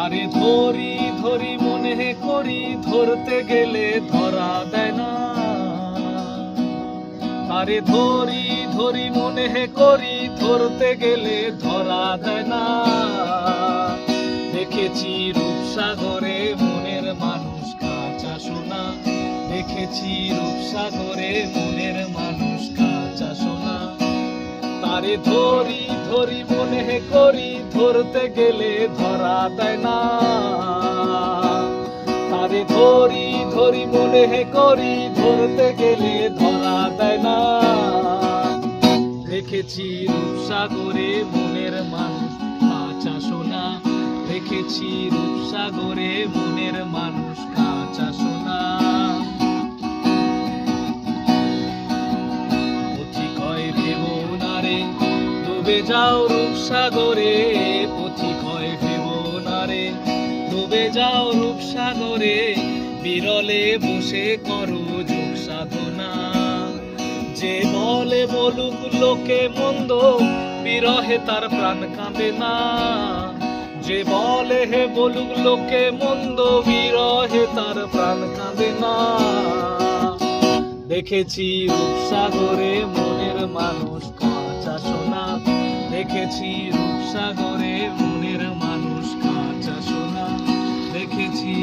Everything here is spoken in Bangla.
তারে ধরি ধরি মনে করি, ধরতে গেলে ধরা দেয় না। তারে ধরি ধরি মনে করি, ধরতে গেলে ধরা দেয় না। দেখেছি রূপসাগরে মনের মানুষ কাঁচা সোনা, দেখেছি রূপসাগরে মনের মানুষ কাঁচা সোনা। তারে ধরি ধরি মনে করি, ধরতে গেলে ধরা দেয় না। তারে ধরি ধরি মনে করি, ধরতে গেলে ধরা দেয় না। দেখেছি রূপসাগরে মনের মানুষ কাঁচা সোনা, দেখেছি রূপসাগরে মনের মানুষ কাঁচা সোনা। পথিক হয় ভেবো না রে, ডুবে যাও রূপসাগরে। পথিক হয় ভেবো না রে, ডুবে যাও রূপসাগরে। বিরলে বসে করো যোগ সাধনা। যে বলে বলুক লোকে মন্দ, বিরহে তার প্রাণ কাঁদে না। যে বলে হে বলুক লোকে মন্দ, বিরহে তার প্রাণ কাঁদে না। দেখেছি রূপসাগরে মনের মানুষ কাঁচা সোনা, দেখেছি রূপসাগরে মনের মানুষ কাঁচা সোনা, দেখেছি